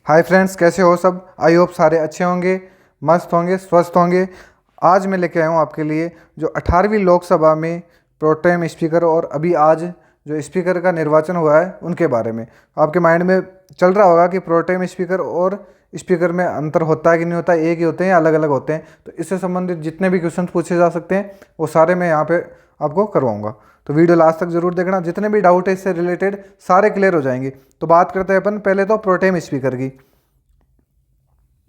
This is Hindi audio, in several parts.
हाय फ्रेंड्स, कैसे हो सब। आई होप सारे अच्छे होंगे, मस्त होंगे, स्वस्थ होंगे। आज मैं लेके आया हूँ आपके लिए जो 18वीं लोकसभा में प्रोटेम स्पीकर और अभी आज जो स्पीकर का निर्वाचन हुआ है उनके बारे में। आपके माइंड में चल रहा होगा कि प्रोटेम स्पीकर और स्पीकर में अंतर होता है कि नहीं होता है, एक ही होते हैं या अलग अलग होते हैं। तो इससे संबंधित जितने भी क्वेश्चन पूछे जा सकते हैं वो सारे मैं यहाँ पे आपको करवाऊँगा। तो वीडियो लास्ट तक जरूर देखना, जितने भी डाउट है इससे रिलेटेड सारे क्लियर हो जाएंगे। तो बात करते हैं अपन पहले तो प्रोटेम स्पीकर की।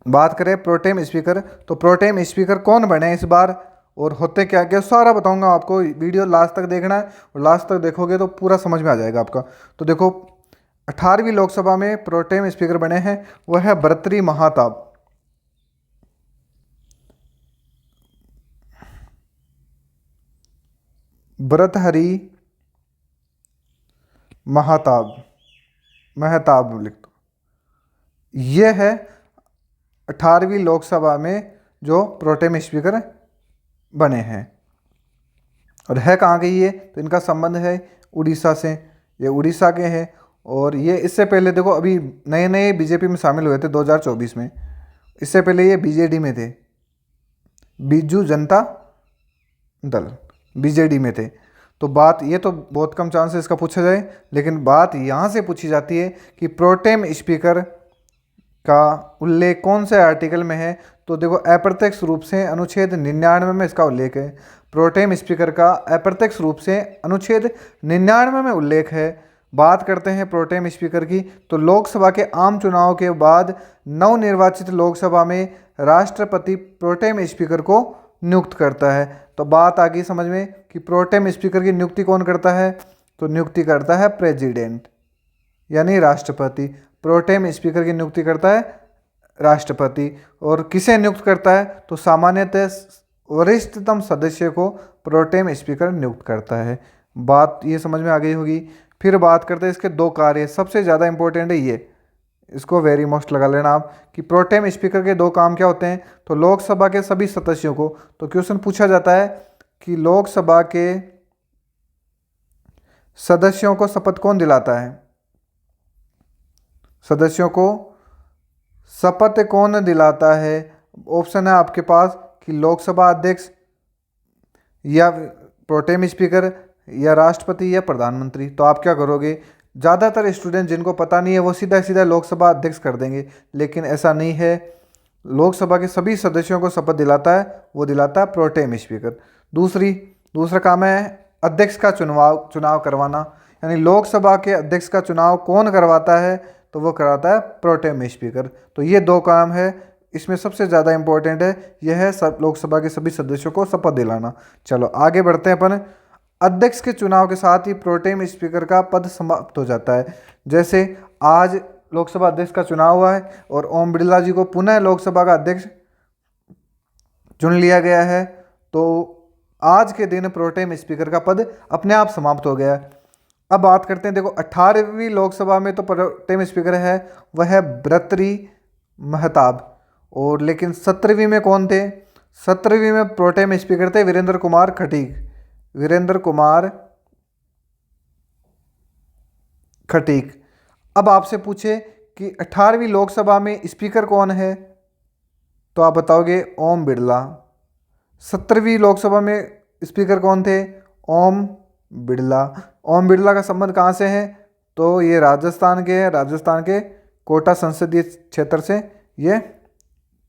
बात करें प्रोटेम स्पीकर, तो प्रोटेम स्पीकर कौन बने इस बार और होते क्या क्या सारा बताऊंगा आपको। वीडियो लास्ट तक देखना है और लास्ट तक देखोगे तो पूरा समझ में आ जाएगा आपका। तो देखो, 18वीं लोकसभा में प्रोटेम स्पीकर बने हैं वह है भर्तृहरि महाताब। भर्तृहरि महाताब, महताब लिख दो। ये है 18वीं लोकसभा में जो प्रोटेम स्पीकर बने हैं। और है कहाँ के ये, तो इनका संबंध है उड़ीसा से। ये उड़ीसा के हैं और ये इससे पहले देखो अभी नए नए बीजेपी में शामिल हुए थे 2024 में। इससे पहले ये बीजेडी में थे, बीजू जनता दल, बीजेडी में थे। तो बात ये तो बहुत कम चांस है इसका पूछा जाए, लेकिन बात यहाँ से पूछी जाती है कि प्रोटेम स्पीकर का उल्लेख कौन से आर्टिकल में है। तो देखो, अप्रत्यक्ष रूप से अनुच्छेद 99 में इसका उल्लेख है। प्रोटेम स्पीकर का अप्रत्यक्ष रूप से अनुच्छेद 99 में उल्लेख है। बात करते हैं प्रोटेम स्पीकर की, तो लोकसभा के आम चुनाव के बाद नवनिर्वाचित लोकसभा में राष्ट्रपति प्रोटेम स्पीकर को नियुक्त करता है। तो बात आ गई समझ में कि प्रोटेम स्पीकर की नियुक्ति कौन करता है, तो नियुक्ति करता है प्रेसिडेंट यानी राष्ट्रपति। प्रोटेम स्पीकर की नियुक्ति करता है राष्ट्रपति। और किसे नियुक्त करता है, तो सामान्यतः वरिष्ठतम सदस्य को प्रोटेम स्पीकर नियुक्त करता है। बात ये समझ में आ गई होगी। फिर बात करते हैं इसके दो कार्य, सबसे ज़्यादा इंपॉर्टेंट है ये, इसको वेरी मोस्ट लगा लेना आप कि प्रोटेम स्पीकर के दो काम क्या होते हैं। तो लोकसभा के सभी सदस्यों को, तो क्वेश्चन पूछा जाता है कि लोकसभा के सदस्यों को शपथ कौन दिलाता है, सदस्यों को शपथ कौन दिलाता है। ऑप्शन है आपके पास कि लोकसभा अध्यक्ष या प्रोटेम स्पीकर या राष्ट्रपति या प्रधानमंत्री। तो आप क्या करोगे, ज़्यादातर स्टूडेंट जिनको पता नहीं है वो सीधा सीधा लोकसभा अध्यक्ष कर देंगे, लेकिन ऐसा नहीं है। लोकसभा के सभी सदस्यों को शपथ दिलाता है, वो दिलाता है प्रोटेम स्पीकर। दूसरा काम है अध्यक्ष का चुनाव करवाना, यानी लोकसभा के अध्यक्ष का चुनाव कौन करवाता है, तो वो कराता है प्रोटेम स्पीकर। तो ये दो काम है, इसमें सबसे ज़्यादा इंपॉर्टेंट है यह है सब लोकसभा के सभी सदस्यों को शपथ दिलाना। चलो आगे बढ़ते हैं अपन। अध्यक्ष के चुनाव के साथ ही प्रोटेम स्पीकर का पद समाप्त हो जाता है। जैसे आज लोकसभा अध्यक्ष का चुनाव हुआ है और ओम बिरला जी को पुनः लोकसभा का अध्यक्ष चुन लिया गया है, तो आज के दिन प्रोटेम स्पीकर का पद अपने आप समाप्त हो गया है। अब बात करते हैं, देखो 18वीं लोकसभा में तो प्रोटेम स्पीकर है वह है भर्तृहरि महताब, और लेकिन 17वीं में कौन थे, 17वीं में प्रोटेम स्पीकर थे वीरेंद्र कुमार खटीक। वीरेंद्र कुमार खटीक। अब आपसे पूछे कि 18वीं लोकसभा में स्पीकर कौन है, तो आप बताओगे ओम बिरला। 17वीं लोकसभा में स्पीकर कौन थे, ओम बिरला। ओम बिरला का संबंध कहाँ से है, तो ये राजस्थान के हैं, राजस्थान के कोटा संसदीय क्षेत्र से ये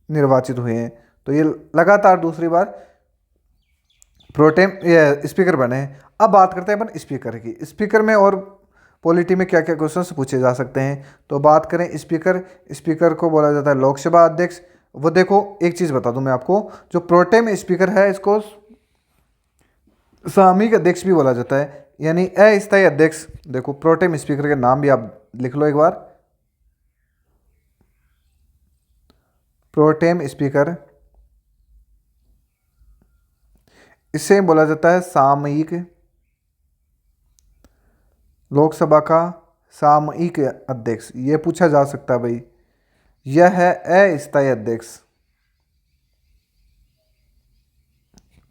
निर्वाचित हुए हैं। तो ये लगातार दूसरी बार प्रोटेम ये स्पीकर बने हैं। अब बात करते हैं अपन स्पीकर की। स्पीकर में और पॉलिटी में क्या क्या क्वेश्चंस पूछे जा सकते हैं, तो बात करें स्पीकर को बोला जाता है लोकसभा अध्यक्ष। वो देखो एक चीज़ बता दूं मैं आपको, जो प्रोटेम स्पीकर है इसको सामयिक अध्यक्ष भी बोला जाता है, यानी अस्थायी अध्यक्ष। देखो प्रोटेम स्पीकर के नाम भी आप लिख लो एक बार। प्रोटेम स्पीकर, इसे बोला जाता है सामयिक, लोकसभा का सामयिक अध्यक्ष। ये पूछा जा सकता है भाई, यह है अस्थायी अध्यक्ष।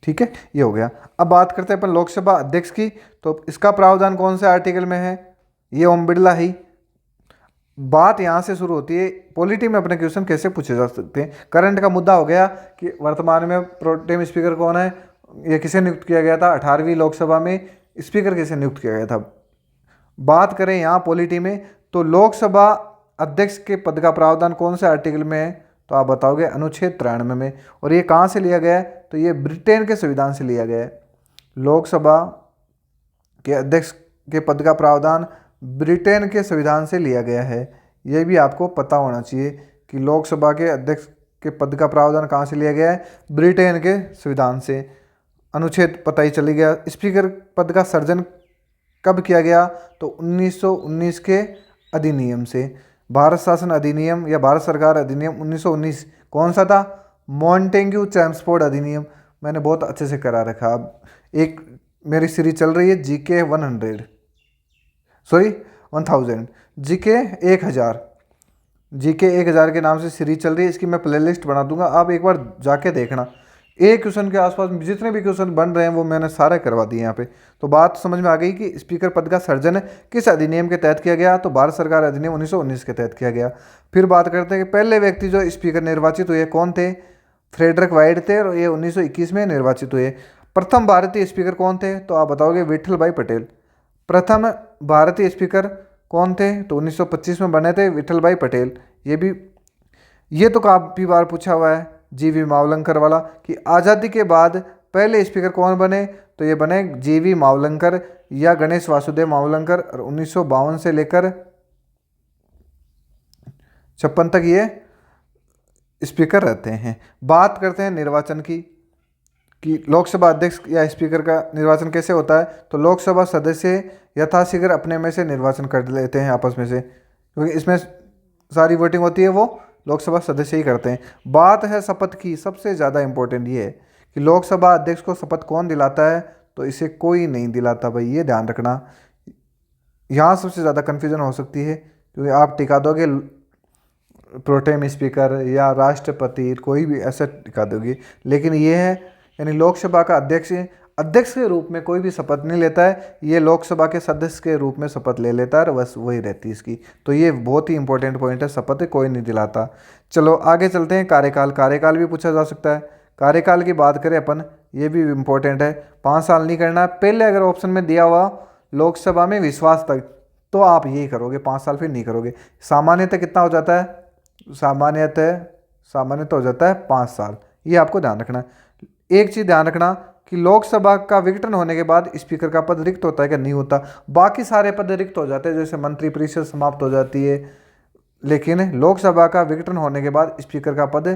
ठीक है, ये हो गया। अब बात करते हैं अपन लोकसभा अध्यक्ष की, तो इसका प्रावधान कौन से आर्टिकल में है, ये ओम बिरला ही। बात यहाँ से शुरू होती है, पॉलिटी में अपने क्वेश्चन कैसे पूछे जा सकते हैं। करंट का मुद्दा हो गया कि वर्तमान में प्रोटेम स्पीकर कौन है, ये किसे नियुक्त किया गया था, 18वीं लोकसभा में स्पीकर किसे नियुक्त किया गया था। बात करें यहाँ पॉलिटी में, तो लोकसभा अध्यक्ष के पद का प्रावधान कौन से आर्टिकल में है, तो आप बताओगे अनुच्छेद 93 में। और ये कहाँ से लिया गया है, तो ये ब्रिटेन के संविधान से लिया गया है। लोकसभा के अध्यक्ष के पद का प्रावधान ब्रिटेन के संविधान से लिया गया है। यह भी आपको पता होना चाहिए कि लोकसभा के अध्यक्ष के पद का प्रावधान कहाँ से लिया गया है, ब्रिटेन के संविधान से। अनुच्छेद पता ही चली गया। स्पीकर पद का सृजन कब किया गया, तो 1919 के अधिनियम से। भारत शासन अधिनियम या भारत सरकार अधिनियम 1919 कौन सा था, मॉन्टेग्यू चैम्सफोर्ड अधिनियम। मैंने बहुत अच्छे से करा रखा। अब एक मेरी सीरीज चल रही है जीके 1000 जीके 1000 जीके 1000 के नाम से सीरीज चल रही है। इसकी मैं प्लेलिस्ट बना दूंगा, आप एक बार जाके देखना। एक क्वेश्चन के आसपास जितने भी क्वेश्चन बन रहे हैं वो मैंने सारे करवा दिए यहाँ पे। तो बात समझ में आ गई कि स्पीकर पद का सृजन किस अधिनियम के तहत किया गया, तो भारत सरकार अधिनियम 1919 के तहत किया गया। फिर बात करते हैं कि पहले व्यक्ति जो स्पीकर निर्वाचित हुए कौन थे, फ्रेडरिक वाइट थे, और ये 1921 में निर्वाचित हुए। प्रथम भारतीय स्पीकर कौन थे, तो आप बताओगे विट्ठल भाई पटेल। प्रथम भारतीय स्पीकर कौन थे, तो 1925 में बने थे विट्ठल भाई पटेल। ये तो काफ़ी बार पूछा हुआ है जीवी मावलंकर वाला कि आज़ादी के बाद पहले स्पीकर कौन बने, तो ये बने जीवी मावलंकर या गणेश वासुदेव मावलंकर। और 1952 से लेकर 56 तक ये स्पीकर रहते हैं। बात करते हैं निर्वाचन की कि लोकसभा अध्यक्ष या स्पीकर का निर्वाचन कैसे होता है, तो लोकसभा सदस्य यथाशीघ्र अपने में से निर्वाचन कर लेते हैं आपस में से, क्योंकि इसमें सारी वोटिंग होती है, वो लोकसभा सदस्य ही करते हैं। बात है शपथ की, सबसे ज़्यादा इंपॉर्टेंट ये है कि लोकसभा अध्यक्ष को शपथ कौन दिलाता है, तो इसे कोई नहीं दिलाता भाई, ये ध्यान रखना। यहाँ सबसे ज़्यादा कन्फ्यूजन हो सकती है, क्योंकि आप टिका दोगे प्रोटेम स्पीकर या राष्ट्रपति, कोई भी ऐसा टिका दोगे, लेकिन ये है यानी लोकसभा का अध्यक्ष के रूप में कोई भी शपथ नहीं लेता है, ये लोकसभा के सदस्य के रूप में शपथ ले लेता है और बस वही रहती है इसकी। तो ये बहुत ही इंपॉर्टेंट पॉइंट है, शपथ कोई नहीं दिलाता। चलो आगे चलते हैं। कार्यकाल भी पूछा जा सकता है। कार्यकाल की बात करें अपन, ये भी इम्पोर्टेंट है। 5 साल नहीं करना है। पहले अगर ऑप्शन में दिया हुआ लोकसभा में विश्वास तक, तो आप यही करोगे, 5 साल फिर नहीं करोगे। सामान्यतः कितना हो जाता है, सामान्यतः हो जाता है 5 साल। ये आपको ध्यान रखना है। एक चीज़ ध्यान रखना कि लोकसभा का विघटन होने के बाद स्पीकर का पद रिक्त होता है क्या, नहीं होता। बाकी सारे पद रिक्त हो जाते हैं, जैसे मंत्री परिषद समाप्त हो जाती है, लेकिन लोकसभा का विघटन होने के बाद स्पीकर का पद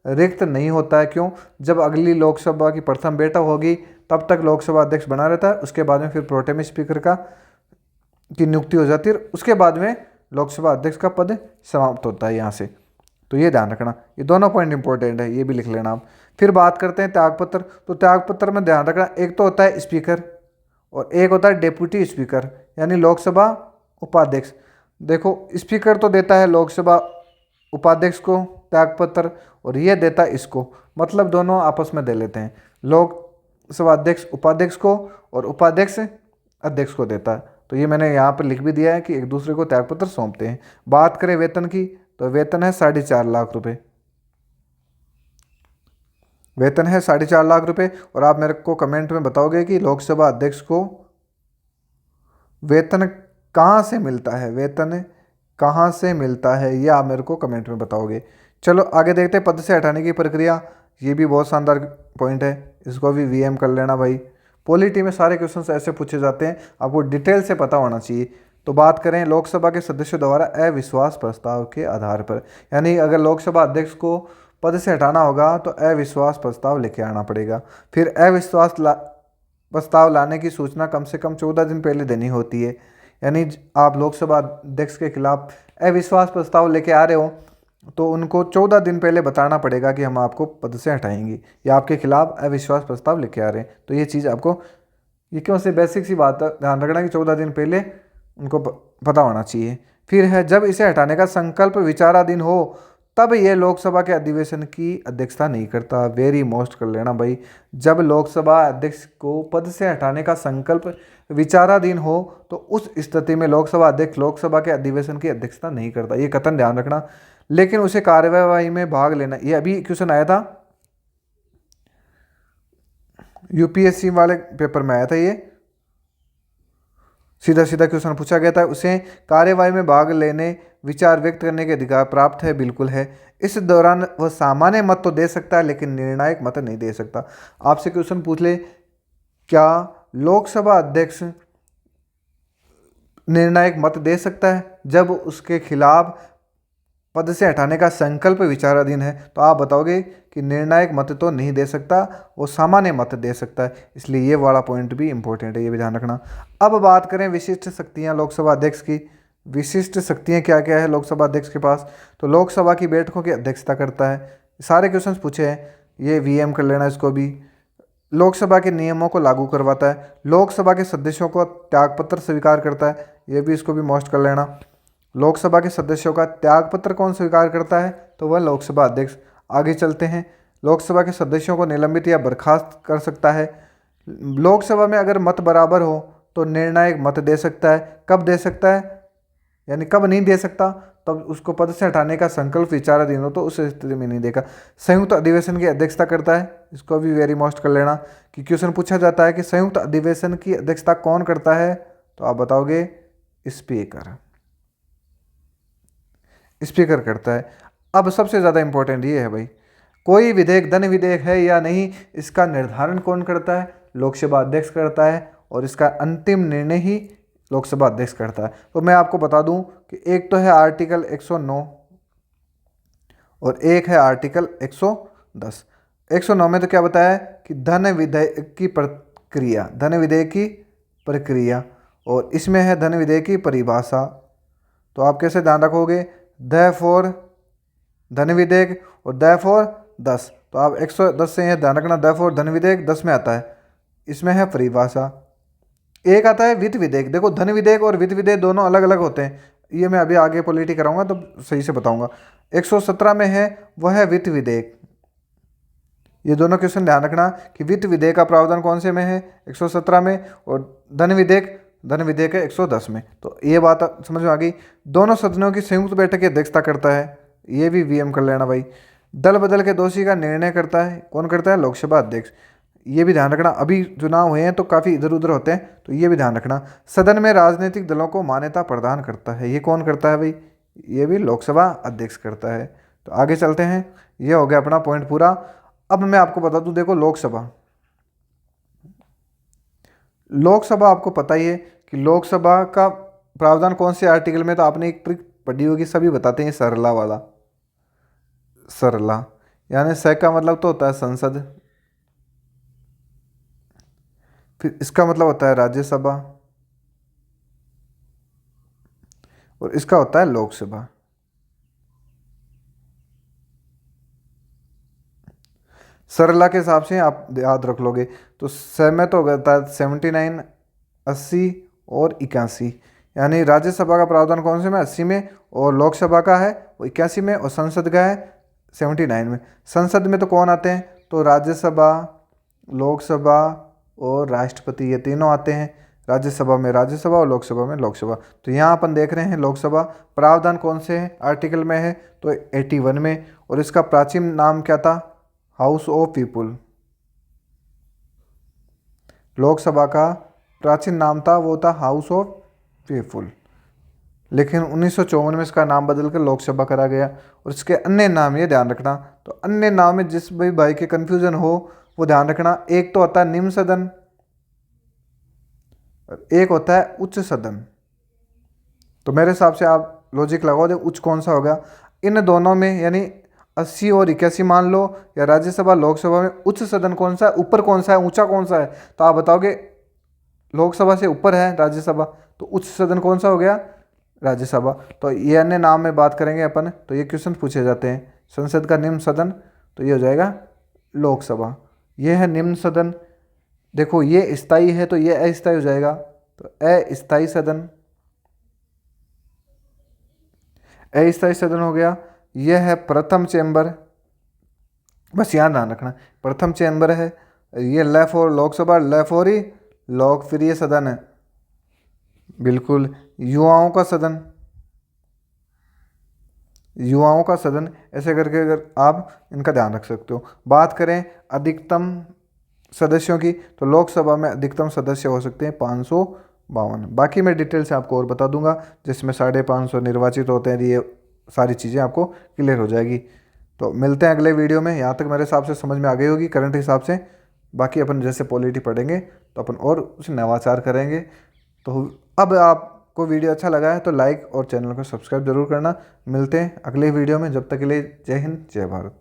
रिक्त नहीं होता है। क्यों, जब अगली लोकसभा की प्रथम बैठक होगी तब तक लोकसभा अध्यक्ष बना रहता है, उसके बाद में फिर प्रोटेम स्पीकर की नियुक्ति हो जाती है, उसके बाद में लोकसभा अध्यक्ष का पद समाप्त होता है यहाँ से। तो ये ध्यान रखना, ये दोनों पॉइंट इंपॉर्टेंट है, ये भी लिख लेना आप। फिर बात करते हैं त्यागपत्र। तो त्यागपत्र में ध्यान रखना, एक तो होता है स्पीकर और एक होता है डेप्यूटी स्पीकर, यानी लोकसभा उपाध्यक्ष। देखो स्पीकर तो देता है लोकसभा उपाध्यक्ष को त्यागपत्र, और ये देता है इसको, मतलब दोनों आपस में दे लेते हैं। लोकसभा अध्यक्ष उपाध्यक्ष को और उपाध्यक्ष अध्यक्ष को देता है। तो ये मैंने यहाँ पर लिख भी दिया है कि एक दूसरे को त्यागपत्र सौंपते हैं। बात करें वेतन की, तो वेतन है 4.5 लाख रुपए। वेतन है 4.5 लाख रुपए। और आप मेरे को कमेंट में बताओगे कि लोकसभा अध्यक्ष को वेतन कहाँ से मिलता है, वेतन कहाँ से मिलता है, ये आप मेरे को कमेंट में बताओगे। चलो आगे देखते हैं पद से हटाने की प्रक्रिया। ये भी बहुत शानदार पॉइंट है, इसको भी वीएम कर लेना भाई। पॉलिटी में सारे क्वेश्चन ऐसे पूछे जाते हैं, आपको डिटेल से पता होना चाहिए। तो बात करें लोकसभा के सदस्यों द्वारा अविश्वास प्रस्ताव के आधार पर, यानी अगर लोकसभा अध्यक्ष को पद से हटाना होगा तो अविश्वास प्रस्ताव लेके आना पड़ेगा। फिर अविश्वास प्रस्ताव लाने की सूचना कम से कम 14 दिन पहले देनी होती है। यानी आप लोकसभा अध्यक्ष के खिलाफ अविश्वास प्रस्ताव लेके आ रहे हो तो उनको 14 दिन पहले बताना पड़ेगा कि हम आपको पद से हटाएंगे या आपके खिलाफ अविश्वास प्रस्ताव लेके आ रहे हैं। तो ये चीज़ आपको, ये क्यों से बेसिक सी बात है, ध्यान रखना कि 14 दिन पहले उनको पता होना चाहिए। फिर है जब इसे हटाने का संकल्प विचाराधीन हो तब ये लोकसभा के अधिवेशन की अध्यक्षता नहीं करता। वेरी मोस्ट कर लेना भाई। जब लोकसभा अध्यक्ष को पद से हटाने का संकल्प विचाराधीन हो तो उस स्थिति में लोकसभा अध्यक्ष लोकसभा के अधिवेशन की अध्यक्षता नहीं करता, ये कथन ध्यान रखना। लेकिन उसे कार्यवाही में भाग लेना, ये अभी क्वेश्चन आया था यूपीएससी वाले पेपर में आया था, ये सीधा सीधा क्वेश्चन पूछा गया था। उसे कार्यवाही में भाग लेने, विचार व्यक्त करने के अधिकार प्राप्त है, बिल्कुल है। इस दौरान वह सामान्य मत तो दे सकता है लेकिन निर्णायक मत नहीं दे सकता। आपसे क्वेश्चन पूछ ले, क्या लोकसभा अध्यक्ष निर्णायक मत दे सकता है जब उसके खिलाफ पद से हटाने का संकल्प विचाराधीन है? तो आप बताओगे कि निर्णायक मत तो नहीं दे सकता, वो सामान्य मत दे सकता है। इसलिए ये वाला पॉइंट भी इंपॉर्टेंट है, ये भी ध्यान रखना। अब बात करें विशिष्ट शक्तियां लोकसभा अध्यक्ष की। विशिष्ट शक्तियां क्या क्या है लोकसभा अध्यक्ष के पास? तो लोकसभा की बैठकों की अध्यक्षता करता है। सारे क्वेश्चन पूछे हैं, ये वीएम कर लेना इसको भी। लोकसभा के नियमों को लागू करवाता है। लोकसभा के सदस्यों को त्यागपत्र स्वीकार करता है, ये भी इसको भी मोस्ट कर लेना। लोकसभा के सदस्यों का त्यागपत्र कौन स्वीकार करता है? तो वह लोकसभा अध्यक्ष। आगे चलते हैं। लोकसभा के सदस्यों को निलंबित या बर्खास्त कर सकता है। लोकसभा में अगर मत बराबर हो तो निर्णायक मत दे सकता है। कब दे सकता है, यानी कब नहीं दे सकता? तब उसको पद से हटाने का संकल्प विचाराधीन हो तो उस स्थिति में नहीं देगा। संयुक्त अधिवेशन की अध्यक्षता करता है, इसको भी वेरी मोस्ट कर लेना कि क्वेश्चन पूछा जाता है कि संयुक्त अधिवेशन की अध्यक्षता कौन करता है? तो आप बताओगे स्पीकर। स्पीकर करता है। अब सबसे ज़्यादा इंपॉर्टेंट ये है भाई, कोई विधेयक धन विधेयक है या नहीं, इसका निर्धारण कौन करता है? लोकसभा अध्यक्ष करता है, और इसका अंतिम निर्णय ही लोकसभा अध्यक्ष करता है। तो मैं आपको बता दूं कि एक तो है आर्टिकल 109 और एक है आर्टिकल 110। 109 में तो क्या बताया है कि धन विधेयक की प्रक्रिया, धन विधेयक की प्रक्रिया, और इसमें है धन विधेयक की परिभाषा। तो आप कैसे ध्यान रखोगे? द फॉर धन विधेयक और द फॉर 10। तो आप 110 से यह ध्यान रखना, द फॉर धन विधेयक 10 में आता है, इसमें है परिभाषा। एक आता है वित्त विधेयक। देखो धन विधेयक और वित्त विधेयक दोनों अलग अलग होते हैं, ये मैं अभी आगे पॉलिटी कराऊंगा तो सही से बताऊंगा। 117 में है वह है वित्त विधेयक। ये दोनों क्वेश्चन ध्यान रखना कि वित्त विधेयक का प्रावधान कौन से में है? 117 में, और धन विधेयक है 110 में। तो ये बात समझ में आ गई। दोनों सदनों की संयुक्त बैठक की अध्यक्षता करता है, ये भी वीएम कर लेना भाई। दल बदल के दोषी का निर्णय करता है, कौन करता है? लोकसभा अध्यक्ष। ये भी ध्यान रखना, अभी चुनाव हुए हैं तो काफ़ी इधर उधर होते हैं, तो ये भी ध्यान रखना। सदन में राजनीतिक दलों को मान्यता प्रदान करता है, ये कौन करता है भाई? ये भी लोकसभा अध्यक्ष करता है। तो आगे चलते हैं, ये हो गया अपना पॉइंट पूरा। अब मैं आपको बता दूं, देखो लोकसभा आपको पता ही है कि लोकसभा का प्रावधान कौन से आर्टिकल में, तो आपने एक ट्रिक पढ़ी होगी, सभी बताते हैं सरला वाला। सरला यानी स का मतलब तो होता है संसद, फिर इसका मतलब होता है राज्यसभा, और इसका होता है लोकसभा। सरला के हिसाब से आप याद रख लोगे। तो स में तो होता है 79, 80 और 81, यानी राज्यसभा का प्रावधान कौन से में? 80 में, और लोकसभा का है वो 81 में, और संसद का है 79 में। संसद में तो कौन आते हैं? तो राज्यसभा, लोकसभा और राष्ट्रपति, ये तीनों आते हैं। राज्यसभा में राज्यसभा और लोकसभा में लोकसभा। तो यहाँ अपन देख रहे हैं लोकसभा प्रावधान कौन से है आर्टिकल में है? तो 81 में, और इसका प्राचीन नाम क्या था? House of people. लोकसभा का प्राचीन नाम था वो था हाउस ऑफ पीपुल, लेकिन 1954 में इसका नाम बदलकर लोकसभा करा गया। और इसके अन्य नाम ये ध्यान रखना, तो अन्य नाम में जिस भी भाई के कन्फ्यूजन हो वो ध्यान रखना। एक तो होता है निम्न सदन और एक होता है उच्च सदन। तो मेरे हिसाब से आप लॉजिक लगाओ, देखो उच्च कौन सा होगा इन दोनों में, यानी 80 और 81 मान लो, या राज्यसभा लोकसभा में उच्च सदन कौन सा है, ऊपर कौन सा है, ऊंचा कौन सा है? तो आप बताओगे लोकसभा से ऊपर है राज्यसभा, तो उच्च सदन कौन सा हो गया? राज्यसभा। तो ये अन्य नाम में बात करेंगे अपन, तो ये क्वेश्चन पूछे जाते हैं। संसद का निम्न सदन, तो ये हो जाएगा लोकसभा। ये है निम्न सदन। देखो ये स्थायी है तो ये अस्थायी हो जाएगा, तो अस्थायी सदन, अस्थायी सदन हो गया। यह है प्रथम चैम्बर, बस यहाँ ध्यान रखना, प्रथम चैम्बर है। ये ल फॉर लोकसभा, ल फॉर ही लोकप्रिय सदन है, बिल्कुल युवाओं का सदन, युवाओं का सदन, ऐसे करके अगर आप इनका ध्यान रख सकते हो। बात करें अधिकतम सदस्यों की, तो लोकसभा में अधिकतम सदस्य हो सकते हैं 552। बाकी मैं डिटेल से आपको और बता दूंगा, जिसमें 550 निर्वाचित होते हैं। ये सारी चीज़ें आपको क्लियर हो जाएगी। तो मिलते हैं अगले वीडियो में। यहाँ तक मेरे हिसाब से समझ में आ गई होगी करंट हिसाब से। बाकी अपन जैसे पॉलिटी पढ़ेंगे तो अपन और उसे नवाचार करेंगे। तो अब आपको वीडियो अच्छा लगा है तो लाइक और चैनल को सब्सक्राइब जरूर करना। मिलते हैं अगले वीडियो में, जब तक के लिए जय हिंद जय भारत।